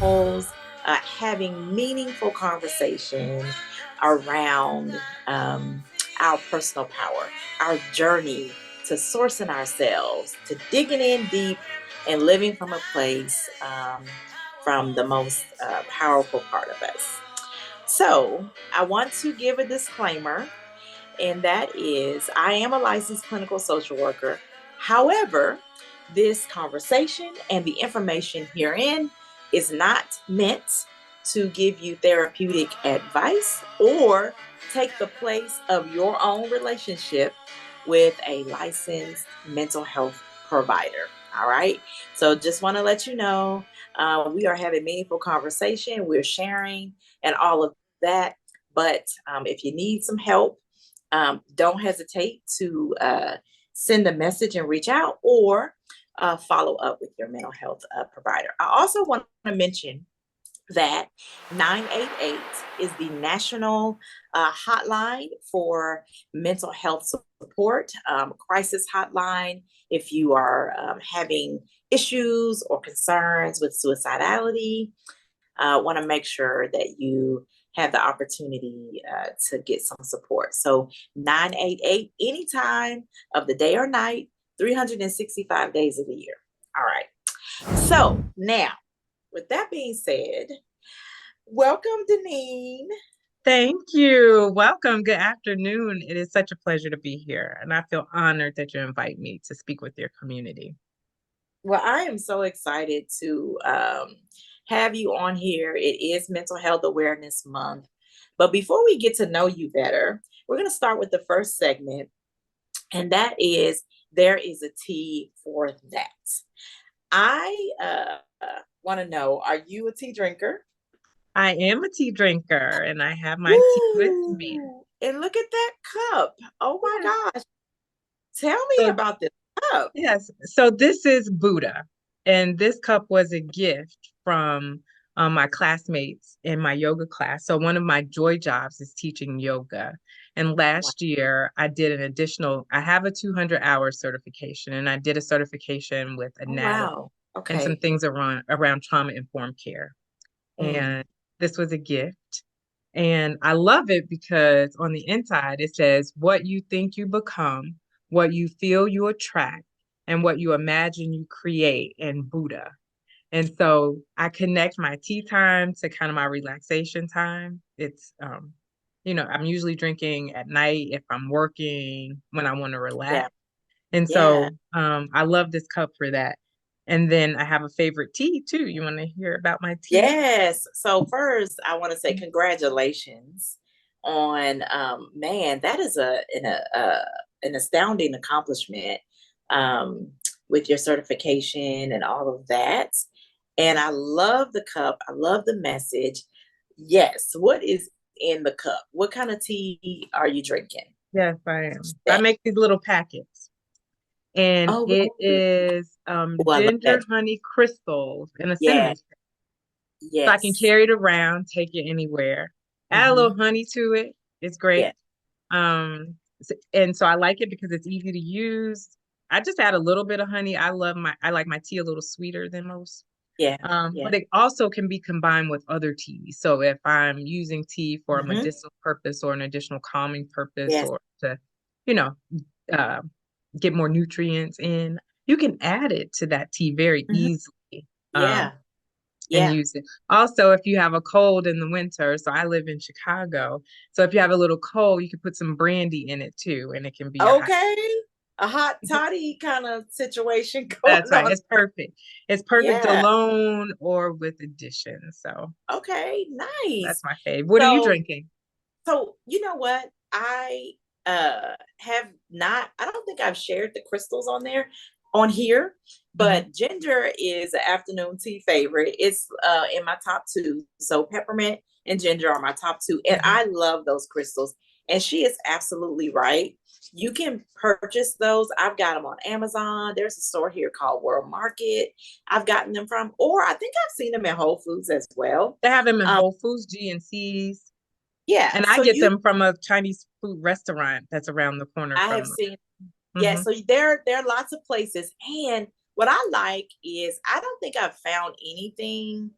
couples, having meaningful conversation around um, our personal power, our journey to sourcing ourselves, to digging in deep and living from a place from the most powerful part of us. So, I want to give a disclaimer, and that is I am a licensed clinical social worker. However, this conversation and the information herein is not meant to give you therapeutic advice or take the place of your own relationship with a licensed mental health provider. All right. So just want to let you know we are having meaningful conversation. We're sharing and all of that. But if you need some help, don't hesitate to send a message and reach out or follow up with your mental health provider. I also want to mention that 988 is the national hotline for mental health support, crisis hotline. If you are having issues or concerns with suicidality, want to make sure that you have the opportunity to get some support. So 988 anytime of the day or night, 365 days of the year. All right. So now, with that being said, welcome, Denean. Thank you. Welcome. Good afternoon. It is such a pleasure to be here, and I feel honored that you invite me to speak with your community. Well, I am so excited to have you on here. It is Mental Health Awareness Month. But before we get to know you better, we're going to start with the first segment, and that is there is a tea for that. I want to know, are you a tea drinker? I am a tea drinker, and I have my tea with me. Ooh, and look at that cup. Oh my Yeah. gosh. Tell me So, about this cup. yes, so this is Buddha, and this cup was a gift from my classmates in my yoga class. So one of my joy jobs is teaching yoga. And Wow. last year I did an additional, I have a 200-hour certification, and I did a certification with Oh, anatomy wow. and some Okay. things around trauma-informed care. Mm. And this was a gift. And I love it because on the inside it says, what you think you become, what you feel you attract, and what you imagine you create in Buddha. And so I connect my tea time to kind of my relaxation time. I'm usually drinking at night if I'm working, when I want to Yeah. relax. And Yeah. so I love this cup for that. And then I have a favorite tea too. You want to hear about my tea? Yes. So first, I want to say congratulations on man, that is an astounding accomplishment um with your certification and all of that. And I love the cup. I love the message. Yes. What is in the cup? What kind of tea are you drinking? Yes, I am. I That. make these little packets, and Oh, it is oh, I love ginger that. honey crystals and a Yeah. cinnamon stick. So I can Yes. carry it around, take it anywhere. Add a little Hmm. honey to it. It's Yeah. great. And so I like it because it's easy to use. I just add a little bit of honey. I like my tea a little sweeter than most. Yeah. But Yeah. it also can be combined with other teas. So if I'm using tea for a Hmm. medicinal purpose or an additional calming purpose, Yes. or to, you know, uh, get more nutrients in, you can add it to that tea very Hmm. easily. Um, Yeah. and Yeah. use it. Also, if you have a cold in the winter, so I live in Chicago, so if you have a little cold, you can put some brandy in it too, and it can be a hot. Okay. A hot toddy kind of situation That's going right. on. It's perfect. It's perfect Yeah. alone or with additions. So Okay. that's Nice. my fave. What are you So, drinking? so you know what? I have not, I don't think I've shared the crystals on there on here, Hmm. but ginger is an afternoon tea favorite. It's in my top two. So peppermint and ginger are my top two. And Hmm. I love those crystals. And she is absolutely right. You can purchase those. I've got them on Amazon. There's a store here called World Market. I've gotten them from, or I think I've seen them in Whole Foods as well. They have them in Um, Whole Foods, GNCs, yeah, and I so get you, them from a Chinese food restaurant that's around the corner I have from. seen. Yeah, Hmm. so there are lots of places. And what I like is I don't think I've found anything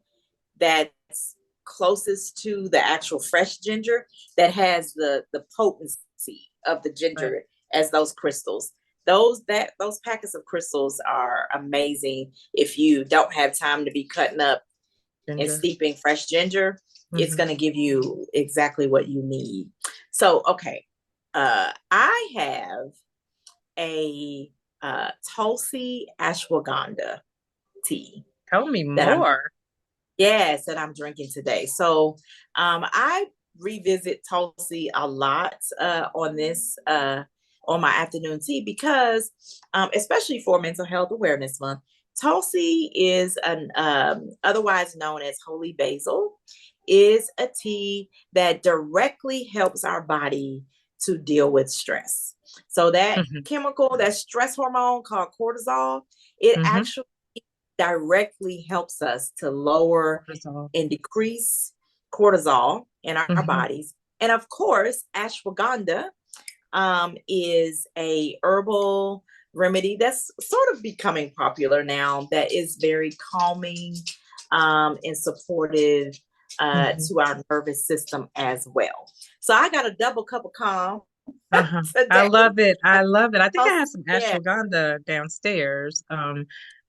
that's closest to the actual fresh ginger that has the potency of the Right. ginger as those crystals. Those packets of crystals are amazing if you don't have time to be cutting up and Ginger. steeping fresh ginger. It's Hmm. going to give you exactly what you need. So, okay, I have a Tulsi ashwagandha tea Tell me that I'm more. yes, that I'm drinking today. So I revisit Tulsi a lot on my afternoon tea because especially for Mental Health Awareness Month, Tulsi is an otherwise known as holy basil, is a tea that directly helps our body to deal with stress. So that Hmm. chemical, that stress hormone called cortisol, it Hmm. actually directly helps us to lower Cortisol. and decrease cortisol in our Hmm. bodies. And of course, ashwagandha is a herbal remedy that's sort of becoming popular now that is very calming and supportive Hmm. to our nervous system as well. So I got a double cup of calm Uh-huh. I today. love it. I love it. I think I have some Yeah. ashwagandha downstairs.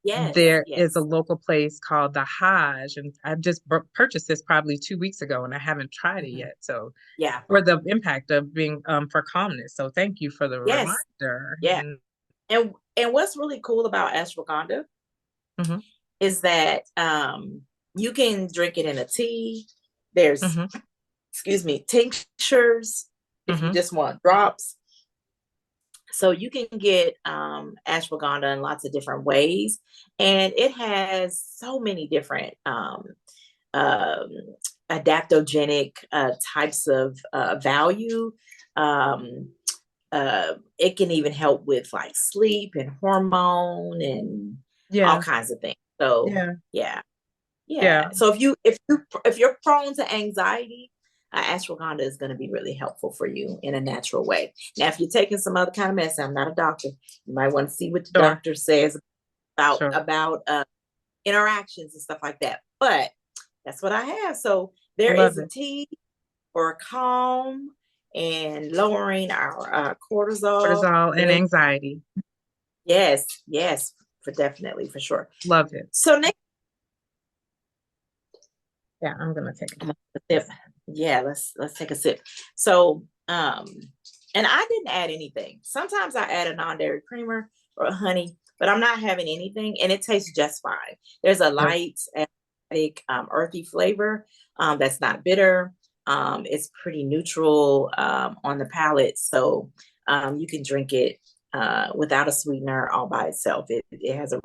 Yes. There is a Yes. local place called the Hajj, and I've just purchased this probably 2 weeks ago, and I haven't tried it Mhm. yet. So, Yeah. for the impact of being for calmness. So, thank you for the Yes. reminder. Yeah. And And what's really cool about ashwagandha hmm. is that you can drink it in a tea. There's, Hmm. excuse me, tinctures if you Hmm. just want drops. So you can get ashwagandha in lots of different ways, and it has so many different um, adaptogenic types of value. Um, it can even help with like sleep and hormone and all Yeah, kinds of things. So yeah, yeah, yeah. yeah. So if you're prone to anxiety, ashwagandha is going to be really helpful for you in a natural way. Now, if you're taking some other kind of medicine, I'm not a doctor. You might want to see what the Sure, doctor says about sure. interactions and stuff like that. But that's what I have. So I there love is a it. tea for calm and lowering our cortisol. Cortisol and Then anxiety. yes, yes, for definitely for sure. Love it. So next, Yeah, I'm gonna take I'm gonna sip. Yeah, let's take a sip. So and I didn't add anything. Sometimes I add a non-dairy creamer or honey, but I'm not having anything, and it tastes just fine. There's a it. light, aromatic, earthy flavor that's not bitter. It's pretty neutral on the palate, so you can drink it without a sweetener all by itself. It has a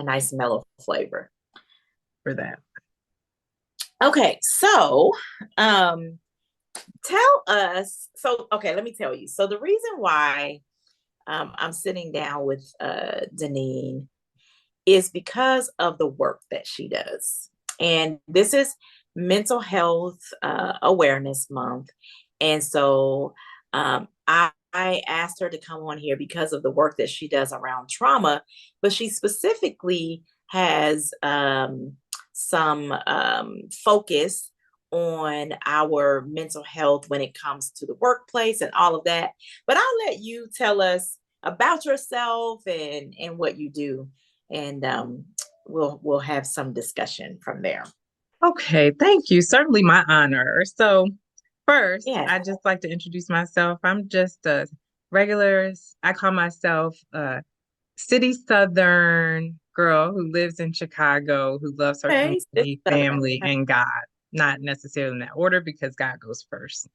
nice mellow flavor. For that. Okay, so um, tell us. So, okay, let me tell you. So, the reason why I'm sitting down with Denean is because of the work that she does. And this is Mental Health Awareness Month. And so I asked her to come on here because of the work that she does around trauma, but she specifically has some focus on our mental health when it comes to the workplace and all of that. But I'll let you tell us about yourself and what you do, and we'll have some discussion from there. Okay, thank you. Certainly my honor. So, first, Yeah. I just like to introduce myself. I'm just a regular, I call myself a city Southern girl who lives in Chicago, who loves her Okay. It's community, Southern. family, and God. Not necessarily in that order because God goes first.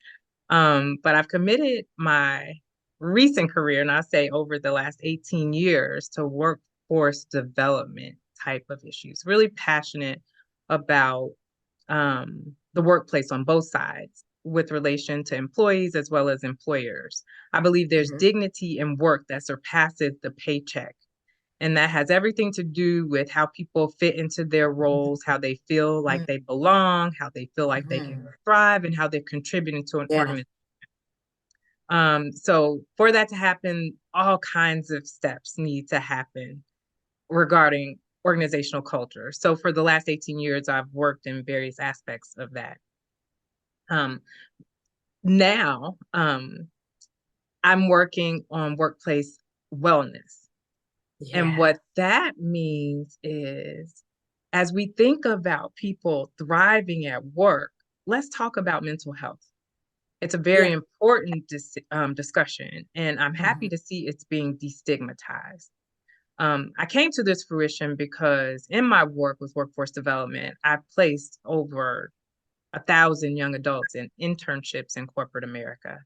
But I've committed my recent career, and I say over the last 18 years, to workforce development type of issues. Really passionate about the workplace on both sides with relation to employees as well as employers. I believe there's Mm-hmm. dignity in work that surpasses the paycheck. And that has everything to do with how people fit into their roles, how they feel like they belong, how they feel like they can Mm-hmm. thrive, and how they're contributing to an Yeah. organization. So for that to happen, all kinds of steps need to happen regarding organizational culture. So for the last 18 years, I've worked in various aspects of that. Um, now, I'm working on workplace wellness. And Yeah. what that means is, as we think about people thriving at work, let's talk about mental health. It's a very Yeah. important discussion, and I'm happy Hmm. to see it's being destigmatized. I came to this fruition because in my work with workforce development, I placed over 1,000 young adults in internships in corporate America.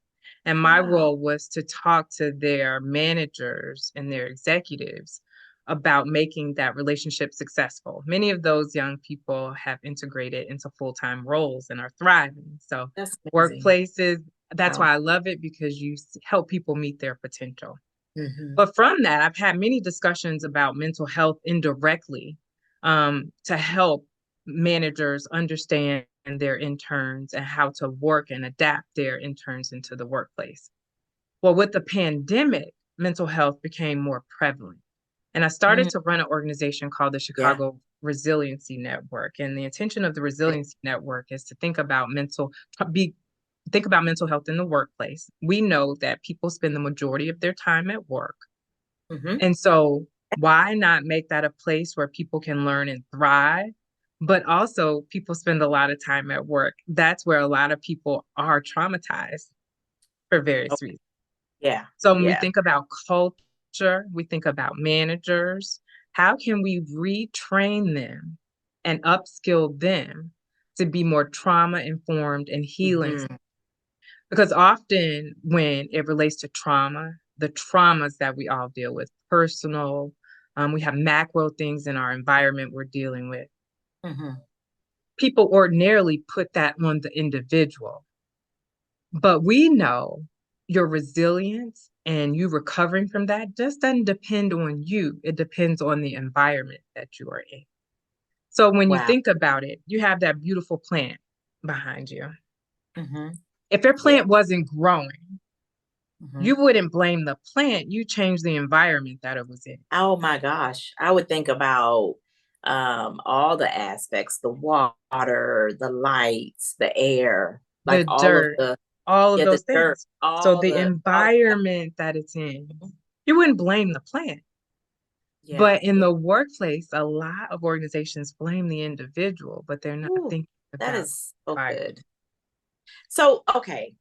And my Wow. role was to talk to their managers and their executives about making that relationship successful. Many of those young people have integrated into full-time roles and are thriving. So That's amazing. workplaces, that's Wow. why I love it, because you help people meet their potential. Hmm. But from that, I've had many discussions about mental health indirectly, to help managers understand their interns and how to work and adapt their interns into the workplace. Well, with the pandemic, mental health became more prevalent. And I started Hmm. to run an organization called the Yeah. Chicago Resiliency Network. And the intention of the Resiliency Network is to be think about mental health in the workplace. We know that people spend the majority of their time at work. Hmm. And so, why not make that a place where people can learn and thrive? But also, people spend a lot of time at work. That's where a lot of people are traumatized for various Okay. reasons. Yeah. So, when we Yeah. think about culture, we think about managers. How can we retrain them and upskill them to be more trauma informed and healing? Hmm. Because often when it relates to trauma, the traumas that we all deal with, personal, we have macro things in our environment we're dealing with. Hmm. People ordinarily put that on the individual, but we know your resilience and you recovering from that just doesn't depend on you. It depends on the environment that you are in. So when you Wow. think about it, you have that beautiful plant behind you. Hmm. If your Yeah. plant wasn't growing, Hmm. you wouldn't blame the plant. You changed the environment that it was in. Oh my gosh. I would think about all the aspects, the water, the lights, the air, like The all of dirt, the, all of yeah, the those dirt, things. So all the the all of that. environment that it's in, you wouldn't blame the plant. Yeah. But in Yeah. the workplace, a lot of organizations blame the individual, but they're not Ooh, thinking that about is the so environment. good. So, okay.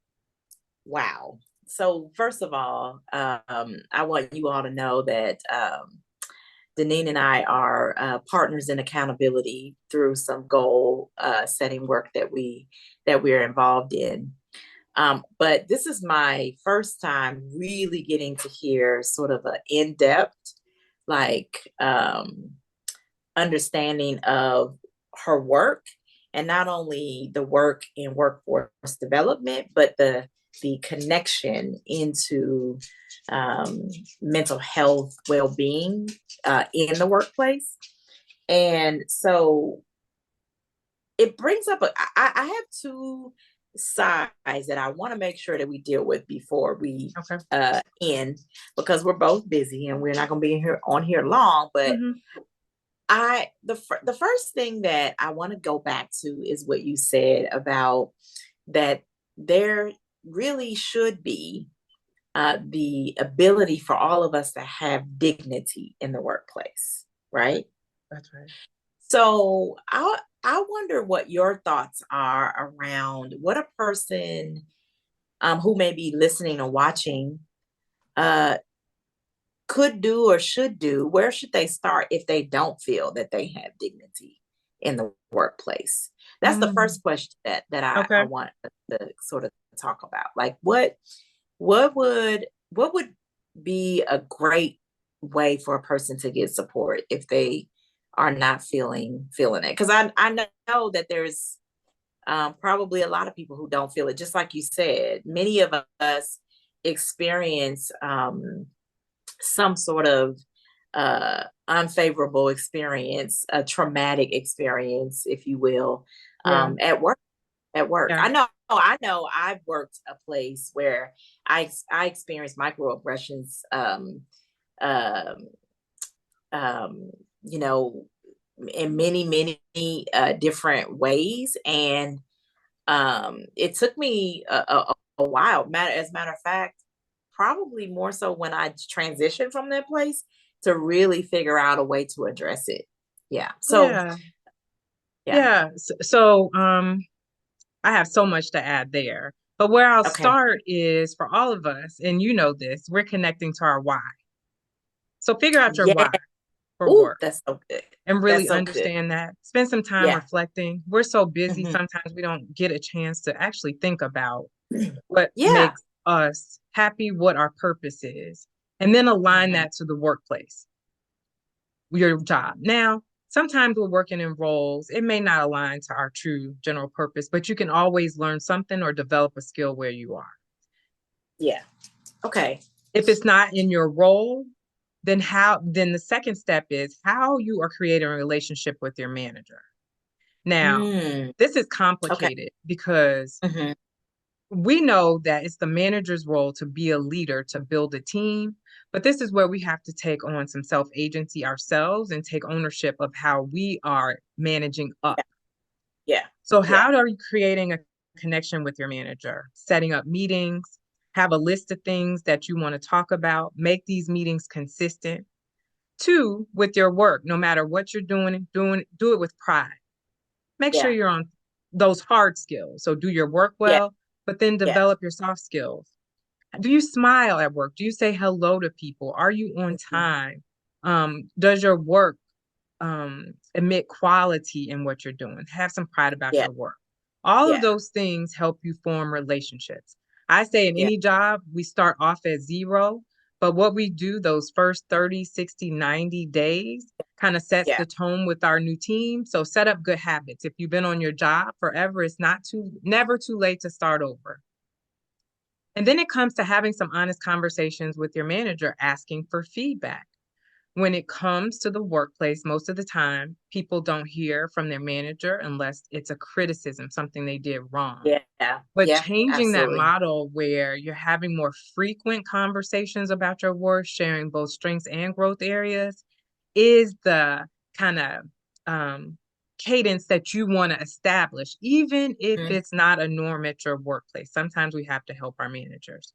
Wow. So first of all, I want you all to know that Denean and I are partners in accountability through some goal setting work that we're involved in. But this is my first time really getting to hear sort of an in depth, like understanding of her work, and not only the work in workforce development, but the connection into um, mental health well-being in the workplace. And so it brings up I have two sides that I want to make sure that we deal with before we Okay. end, because we're both busy and we're not going to be here on here long. But Hmm. the first thing that I want to go back to is what you said about that there really should be the ability for all of us to have dignity in the workplace, right? That's right. So I wonder what your thoughts are around what a person who may be listening or watching uh, could do or should do. Where should they start if they don't feel that they have dignity in the workplace? That's the Mm. first question that I Okay. want to sort of talk about. Like what would be a great way for a person to get support if they are not feeling it? Because I know that there's probably a lot of people who don't feel it. Just like you said, many of us experience some sort of unfavorable experience, a traumatic experience, if you will, Yeah. at work. At work, Yeah. I know. I've worked a place where I experienced microaggressions, um, um, you know, in many different ways. And it took me a while. As a matter of fact, probably more so when I transitioned from that place to really figure out a way to address it. Yeah. So, Yeah. yeah. Yeah. I have so much to add there. But where I'll Okay. start is for all of us, and you know this, we're connecting to our why. So figure out your Yeah. why for Ooh, work that's so good. and That's really so good. understand that. Spend some time Yeah. reflecting. We're so busy, Hmm. sometimes we don't get a chance to actually think about what Yeah. makes us happy, what our purpose is, and then align Hmm. that to the workplace, your job. Now, sometimes we're working in roles, it may not align to our true general purpose, but you can always learn something or develop a skill where you are. Yeah. Okay. If it's not in your role, then the second step is how you are creating a relationship with your manager. Now, Mm, this is okay. complicated because Hmm. we know that it's the manager's role to be a leader, to build a team, but this is where we have to take on some self agency ourselves and take ownership of how we are managing up. Yeah. Yeah. So, Yeah. how are you creating a connection with your manager? Setting up meetings, have a list of things that you want to talk about, make these meetings consistent. Two, with your work, no matter what you're do it with pride. Make sure Yeah. you're on those hard skills. So do your work Yeah. well, but then Yeah. develop your soft skills. Do you smile at work? Do you say hello to people? Are you on Mhm. time? Does your work emit quality in what you're doing? Have some pride about Yeah. your work. All of Yeah. those things help you form relationships. I say in Yeah. any job, we start off at zero, but what we do those first 30, 60, 90 days kind of sets Yeah. the tone with our new team. So set up good habits. If you've been on your job forever, it's never too late to start over. And then it comes to having some honest conversations with your manager, asking for feedback. When it comes to the workplace, most of the time, people don't hear from their manager unless it's a criticism, something they did wrong. Yeah. But Yeah. changing that Absolutely. model where you're having more frequent conversations about your work, sharing both strengths and growth areas, is the kind of um, cadence that you want to establish, even if Mhm. it's not a norm at your workplace. Sometimes we have to help our managers.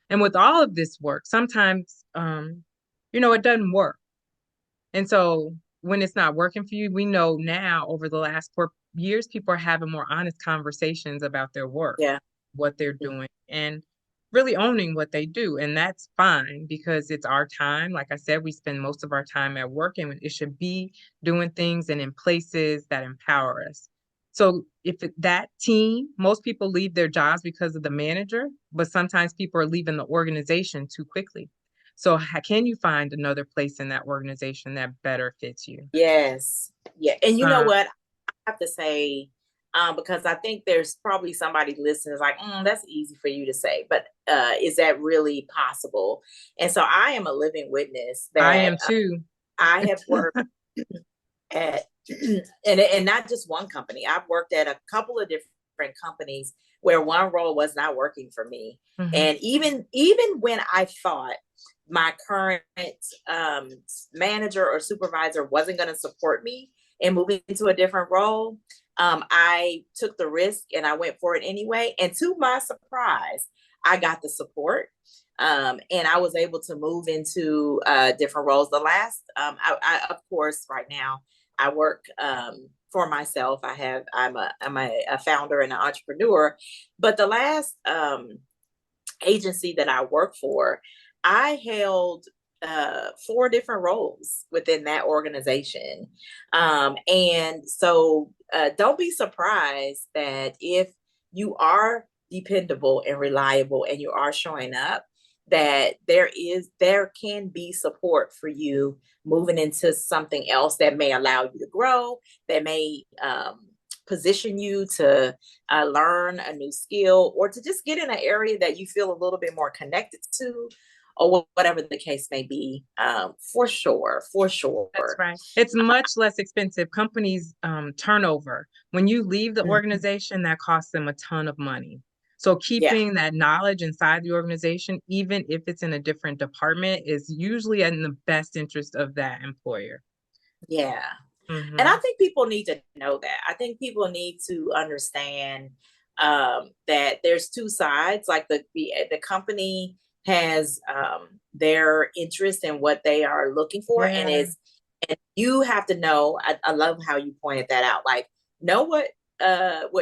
And with all of this work, sometimes, it doesn't work. And so when it's not working for you, we know now over the last 4 years, people are having more honest conversations about their work, Yeah. what they're doing, and really owning what they do. And that's fine because it's our time. Like I said, we spend most of our time at work and it should be doing things and in places that empower us. So that team, most people leave their jobs because of the manager, but sometimes people are leaving the organization too quickly. So how can you find another place in that organization that better fits you? Yes. Yeah. And you know Uh, what? I have to say, because I think there's probably somebody listening is like, that's easy for you to say, but is that really possible? And so I am a living witness I that am too. I have worked at and not just one company. I've worked at a couple of different companies where one role was not working for me. Mhm. And even when I thought my current um, manager or supervisor wasn't going to support me in moving into a different role, I took the risk and I went for it anyway. And to my surprise, I got the support. And I was able to move into different roles. The last, of course, right now I work for myself. I'm a founder and an entrepreneur. But the last agency that I work for, I held four different roles within that organization. And so don't be surprised that if you are dependable and reliable and you are showing up, that there can be support for you moving into something else that may allow you to grow, that may position you to learn a new skill or to just get in an area that you feel a little bit more connected to or whatever the case may be. For sure, for That's sure. right. It's much less expensive. Companies turnover. When you leave the Mhm. organization, that costs them a ton of money. So Yeah, keeping that knowledge inside the organization, even if it's in a different department, is usually in the best interest of that employer. Yeah. And I Hmm. think people need to know that. I think people need to understand that there's two sides. Like the company has their interest in what they are looking for, and Yeah. is and you have to know. I love how you pointed that out. Like know what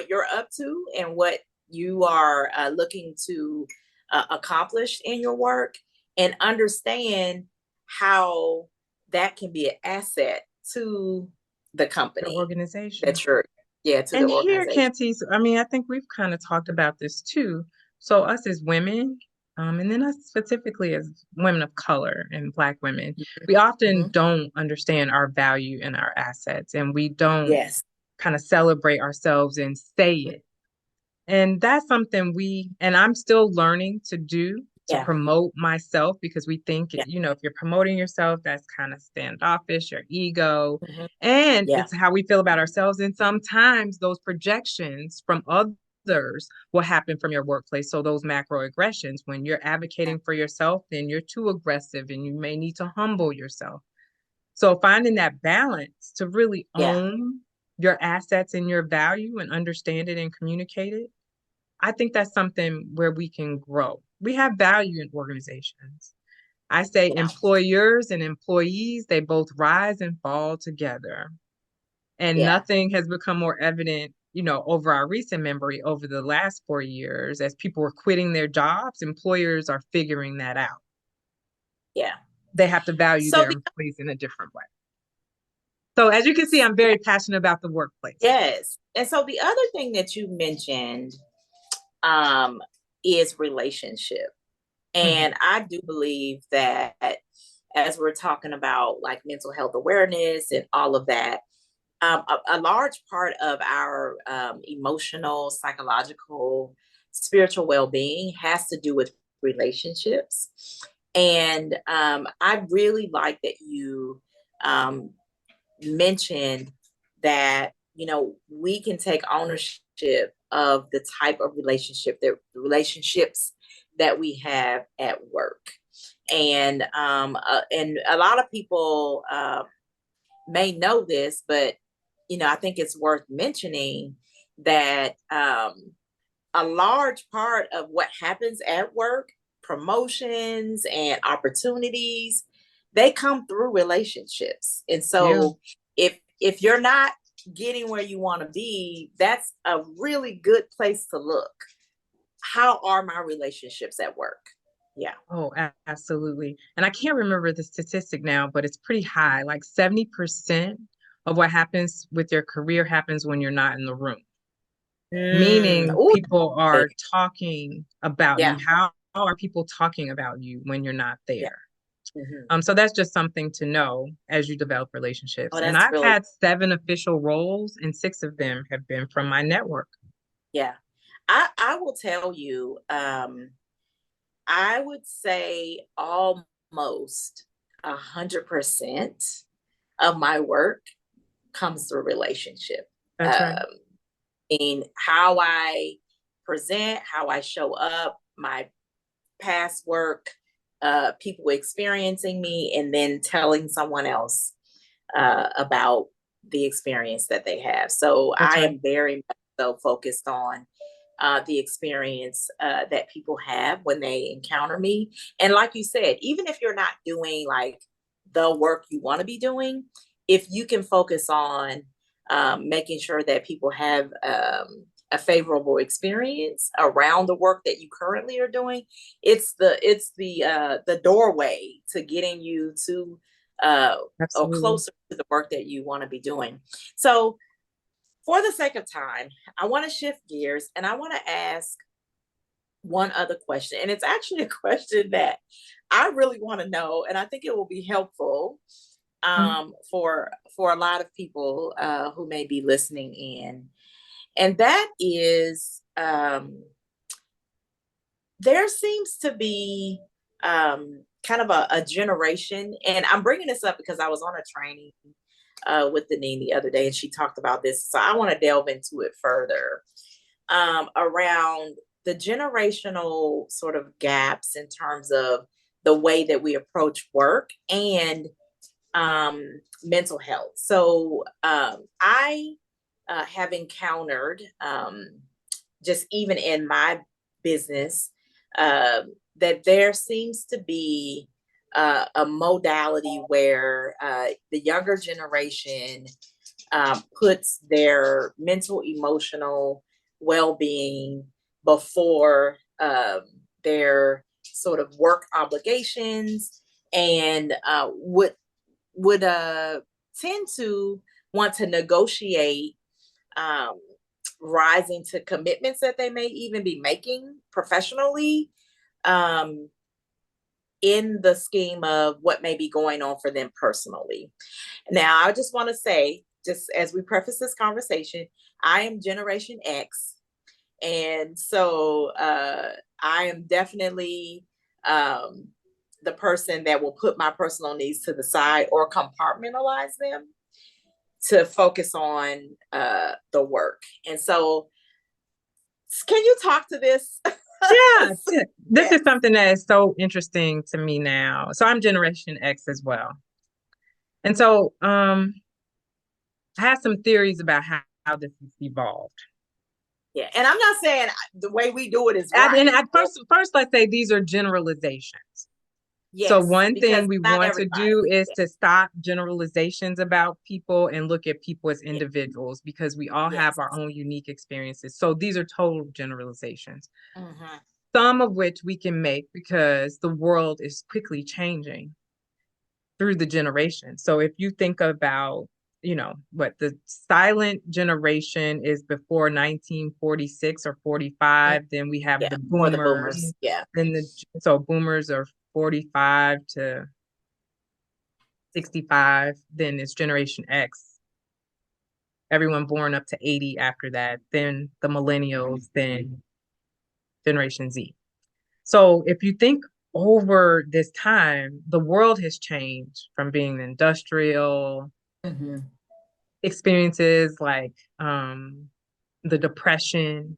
you're up to and what you are looking to accomplish in your work, and understand how that can be an asset to the The company organization. that you're, yeah, to the And here, organization. Cantiese, I mean, I think we've kind of talked about this too. So us as women, and then us specifically as women of color and Black women, we often Mm-hmm. don't understand our value and our assets, and we don't Yes. kind of celebrate ourselves and say it. And that's something and I'm still learning to do to Yeah. promote myself because we think, Yeah. if you're promoting yourself, that's kind of standoffish, your ego. Mm-hmm. And Yeah. it's how we feel about ourselves. And sometimes those projections from others will happen from your workplace. So those macroaggressions, when you're advocating for yourself, then you're too aggressive and you may need to humble yourself. So finding that balance to really Yeah. own your assets and your value and understand it and communicate it, I think that's something where we can grow. We have value in organizations. I say Yeah. employers and employees, they both rise and fall together. And Yeah. nothing has become more evident, over our recent memory over the last 4 years as people were quitting their jobs, employers are figuring that out. Yeah. They have to value So their the employees in a different way. So as you can see, I'm very passionate about the workplace. yes. And so the other thing that you mentioned um is relationship. Mhm. And I do believe that as we're talking about like mental health awareness and all of that, a large part of our emotional, psychological, spiritual well being has to do with relationships. And I really like that you um, mentioned that, we can take ownership of the type of relationships that we have at work. And a lot of people may know this, but I think it's worth mentioning that a large part of what happens at work, promotions and opportunities, they come through relationships. And Yeah. so if you're not getting where you want to be, that's a really good place to look. How are my relationships at work? Yeah. Oh, absolutely. And I can't remember the statistic now, but it's pretty high. Like 70% of what happens with your career happens when you're not in the room, meaning Oh, people are talking about you. yeah. How are people talking about you when you're not Yeah. there? Hmm. So that's just something to know as you develop relationships. Oh, And that's I've really, had 7 official roles, and 6 of them have been from my network. yeah. I will tell you, I would say almost 100% of my work comes through relationship. That's right. Um, in how I present, how I show up, my past work, people experiencing me, and then telling someone else about the experience that they have. So That's I right. am very much so focused on the experience that people have when they encounter me. And like you said, even if you're not doing like the work you want to be doing, if you can focus on making sure that people have a favorable experience around the work that you currently are doing, it's the doorway to getting you to uh, or Absolutely. closer to the work that you want to be doing. So for the sake of time, I want to shift gears and I want to ask one other question. And it's actually a question that I really want to know, and I think it will be helpful Mhm. for a lot of people who may be listening in. And that is, there seems to be kind of a generation, and I'm bringing this up because I was on a training with Denean the other day, and she talked about this. So I want to delve into it further around the generational sort of gaps in terms of the way that we approach work and mental health. So I have encountered, just even in my business, uh, that there seems to be a modality where the younger generation puts their mental, emotional well being before their sort of work obligations, and would tend to want to negotiate um, rising to commitments that they may even be making professionally, um, in the scheme of what may be going on for them personally. Now, I just want to say, just as we preface this conversation, I am Generation X. And so I am definitely um, the person that will put my personal needs to the side or compartmentalize them to focus on the work. And so, can you talk to this? Yeah, this Yes. is something that is so interesting to me now. So I'm Generation X as well. And so I have some theories about how this has evolved. Yeah. And I'm not saying the way we do it is And right. first, let's say these are generalizations. So Yes, one because thing we not want to do everybody. is Yeah. to stop generalizations about people and look at people as Yeah. individuals because we all have Yes. our own unique experiences. So these are total generalizations, Mm-hmm. some of which we can make because the world is quickly changing through the generations. So if you think about, what the silent generation is before 1946 or 45, then we have Yeah. the For the boomers. boomers. Yeah. Then so boomers are 45 to 65, then it's Generation X. Everyone born up to 80 after that, then the millennials, then Generation Z. So if you think over this time, the world has changed from being industrial Mm-hmm. experiences like the Depression,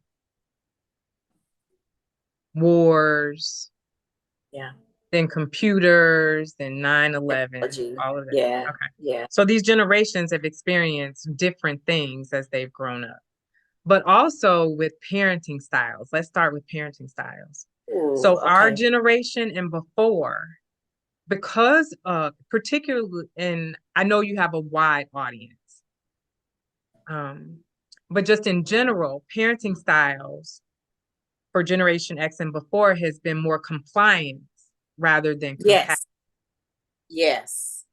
wars, Yeah. then computers, then 9/11, Technology. all of that. Yeah. Okay. Yeah. So these generations have experienced different things as they've grown up, but also with parenting styles. Let's start with parenting styles. Ooh, So our okay. generation and before, because particularly, and I know you have a wide audience, um, but just in general, parenting styles for Generation X and before has been more compliance rather than compassion. Yes. Yes.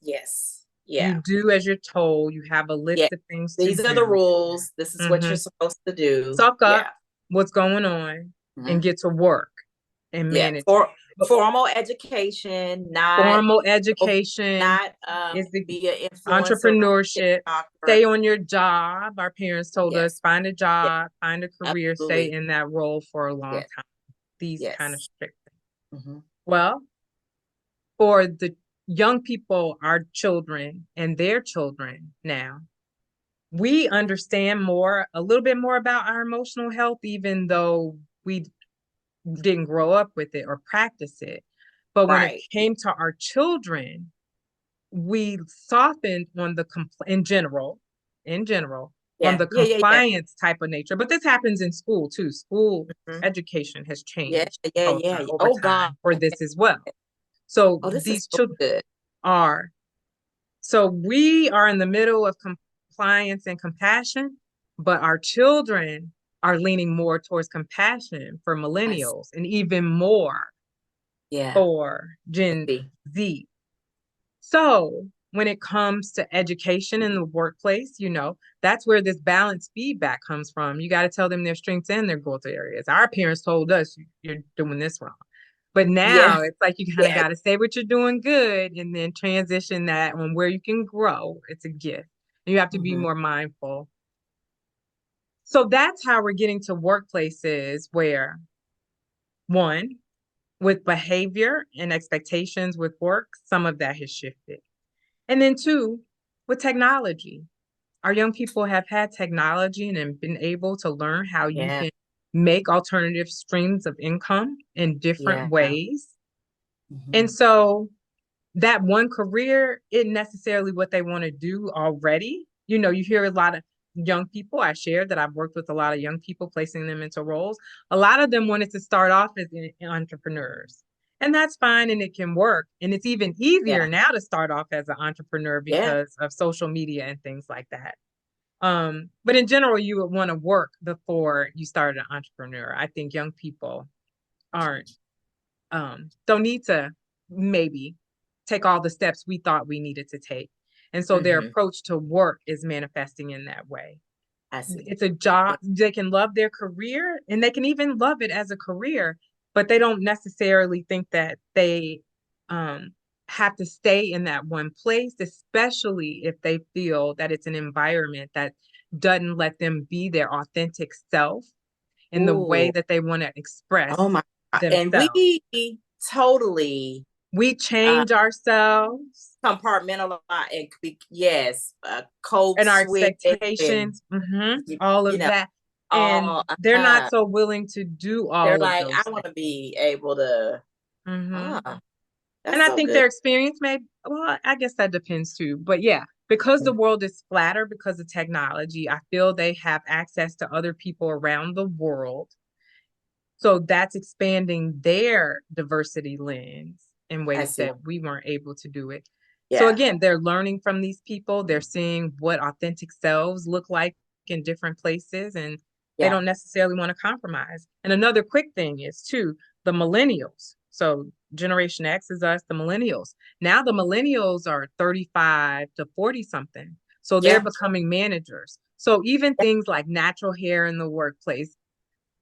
Yes. You Yeah. do as you're told, you have a Yeah. list of things to These are the do. rules. This is what Hmm. you're supposed to do. Suck up Yeah. what's going on and Hmm. get to work and Yeah. manage it. For But formal education, not formal education not is the be an influencer on entrepreneurship. TikTok or Stay on your job. Our parents told us yes. find a Yes. job, find a career, stay Absolutely. in that role for a long Yes. time. These kind of Yes. strict things. Hmm. Well, for the young people, our children and their children now, we understand a little bit more about our emotional health, even though we didn't grow up with it or practice it. But when it Right. came to our children, we softened on in general, on Yeah. the Yeah. Yeah. Yeah. compliance type of nature. But this happens in school too. School Mhm. education has Yeah. changed Yeah. Yeah. culture Yeah. over Oh God. time for this as well. So Oh, this is these so children good. are so we are in the middle of compliance and compassion, but our children are leaning more towards compassion for Yes. millennials and even more Yeah. for Gen See. Z. So when it comes to education in the workplace, that's where this balanced feedback comes from. You got to tell them their strengths and their growth areas. Our parents told us you're doing this wrong. But Yeah. now it's like you kind of Yeah. got to say what you're doing good and then transition that on where you can grow. It's a gift. And you have to be Hmm. more mindful. So that's how we're getting to workplaces where, one, with behavior and expectations with work, some of that has shifted. And then two, with technology. Our young people have had technology and have been able to learn how you Yeah. can make alternative streams of income in different Yeah. ways. And Hmm. so that one career isn't necessarily what they want to do already. You know, you hear a lot of young people. I shared that I've worked with a lot of young people, placing them into roles. A lot of them wanted to start off as entrepreneurs. And that's fine and it can work. And it's even easier Yeah. now to start off as an entrepreneur Yeah. because of social media and things like that. But in general, you would want to work before you start an entrepreneur. I think young people aren't don't need to maybe take all the steps we thought we needed to take. And so their Hmm. approach to work is manifesting in that way. I see. It's a job. They can love their career and they can even love it as a career, but they don't necessarily think that they um, have to stay in that one place, especially if they feel that it's an environment that doesn't let them be their authentic self in the way Ooh. that they want to express Oh my God. And themselves. we totally We uh change ourselves compartmentalize and yes, code and our switch and expectations, all you of know that. And all they're not so willing to do they're all of like, those I want things. to be able to hmm ah, And that's I so think good. their experience may, well, I guess that depends too. But yeah, because the world is flatter because of technology, I feel they have access to other people around the world. So that's expanding their diversity lens in I ways see. that we weren't able to do it. So Yeah. again, they're learning from these people. They're seeing what authentic selves look like in different places, and they Yeah. don't necessarily want to compromise. And another quick thing is too, the millennials. So Generation X is us, the millennials. Now the millennials are 35 to 40 something. So they're Yeah. becoming managers. So even things like natural hair in the workplace,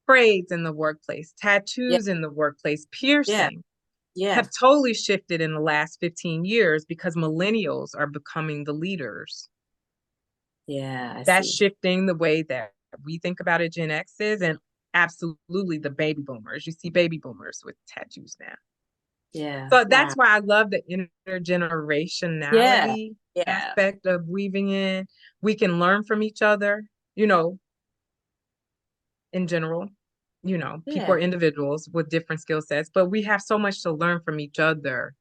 braids in the workplace, Yeah. tattoos in the workplace, Yeah. piercing Yeah. have totally shifted in the last 15 years because millennials are becoming the leaders. Yeah. I That's see. shifting the way that we think about it, Gen X is, and absolutely the baby boomers. You see baby boomers with tattoos now. Yeah. So Wow. that's why I love the Yeah. intergenerationality Yeah. aspect of weaving in. We can learn from each other, you know, in general. You know, people Yeah. are individuals with different skill sets, but we have so much to learn from each other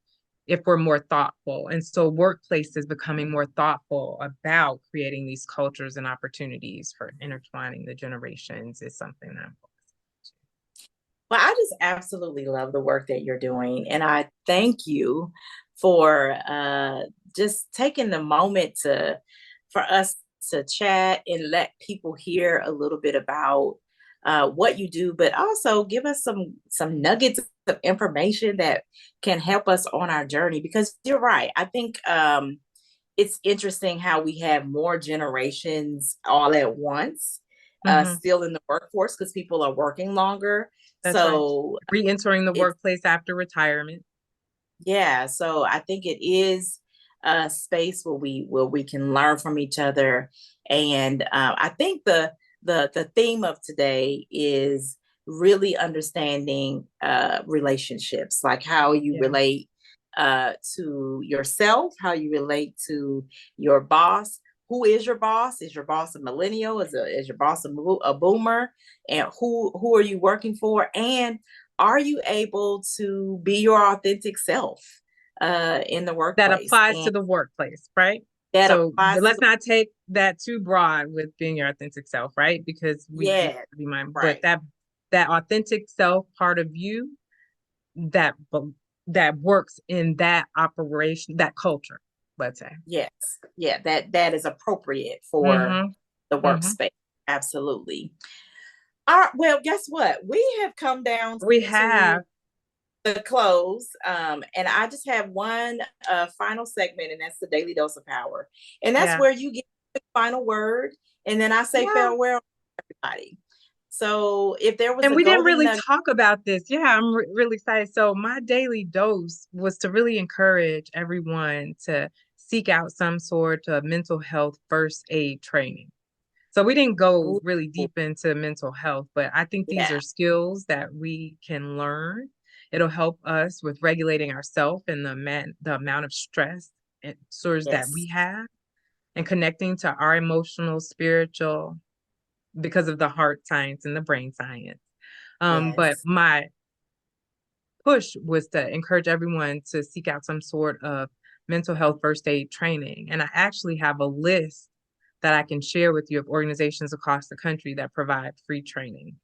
if we're more thoughtful. And so workplace is becoming more thoughtful about creating these cultures and opportunities for intertwining the generations is something that I'm Well, I just absolutely love the work that you're doing. And I thank you for just taking the moment to for us to chat and let people hear a little bit about what you do, but also give us some nuggets of information that can help us on our journey. Because you're right. I think it's interesting how we have more generations all at once, Mhm. still in the workforce because people are working longer. That's right. So Re-entering the it's workplace after retirement. yeah. So I think it is a space where we can learn from each other, and I think the theme of today is really understanding relationships, like how you Yeah. relate to yourself, how you relate to your boss. Who is your boss? Is your boss a millennial? Is your boss a boomer? And who are you working for? And are you able to be your authentic self in the That workplace? applies And to the workplace, right? that So applies to let's the not take that too broad with being your authentic self, right? Because we yeah, have to be mindful. But right. that authentic self part of you that that works in that operation, that culture, let's say. Yes. Yeah, that is appropriate for Mm-hmm. the Mm-hmm. workspace. Absolutely. All right, well, guess what? We have come down We to have, the close. And I just have one final segment, and that's the daily dose of power. And that's yeah. where you get the final word, and then I say Yeah. farewell, everybody. So if there was And a we didn't golden really nugget, talk about this. Yeah, I'm really excited. So my daily dose was to really encourage everyone to seek out some sort of mental health first aid training. So we didn't go ooh, really deep into mental health, but I think these yeah, are skills that we can learn. It'll help us with regulating ourselves and the amount of stress and sores that yes, we have and connecting to our emotional, spiritual, because of the heart science and the brain science. But yes, push was to encourage everyone to seek out some sort of mental health first aid training. And I actually have a list that I can share with you of organizations across the country that provide free training.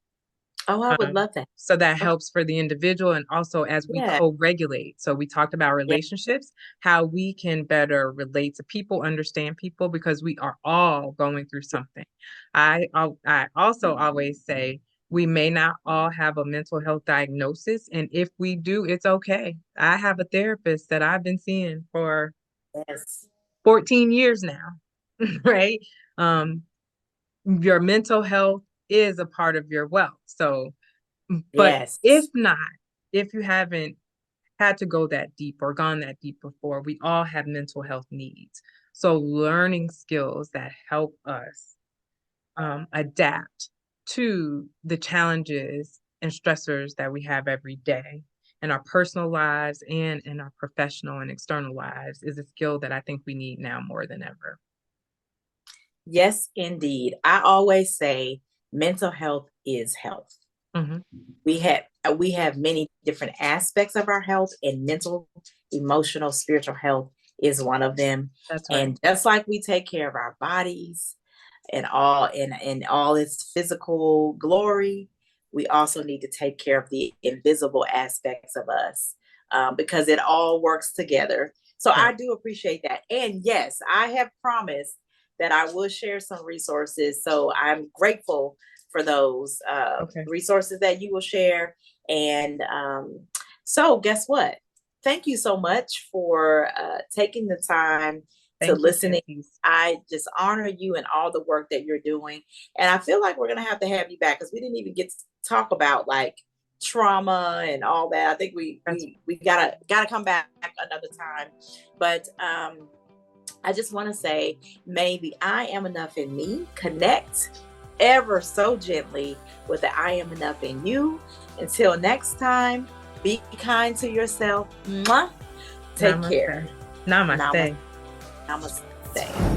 Oh, I would love that. So that Okay. helps for the individual and also as we Yeah. co-regulate. So we talked about Yeah. relationships, how we can better relate to people, understand people, because we are all going through something. I also always say we may not all have a mental health diagnosis, and if we do, it's okay. I have a therapist that I've been seeing for Yes. 14 years now, right? Um, your mental health is a part of your wealth. So but if Yes. not, if you haven't had to go that deep or gone that deep before, we all have mental health needs. So learning skills that help us adapt to the challenges and stressors that we have every day in our personal lives and in our professional and external lives is a skill that I think we need now more than ever. Yes, indeed. I always say mental health is health. Mhm. We have many different aspects of our health, and mental, emotional, spiritual health is one of them. That's right. And just like we take care of our bodies and all its physical glory, we also need to take care of the invisible aspects of us, because it all works together. So I Right. do appreciate that. And yes, I have promised that I will share some resources. So I'm grateful for those Okay. resources that you will share. And so, guess what? Thank you so much for taking the time to Thank you, listening. Cantiese. I just honor you and all the work that you're doing. And I feel like we're going to have you back because we didn't even get to talk about like trauma and all that. I think we That's we we gotta come back another time. But I just want to say, maybe I am enough in me connect ever so gently with the I am enough in you. Until next time, be kind to yourself. Mwah. Take care. namaste. Namaste. Namaste. Namaste.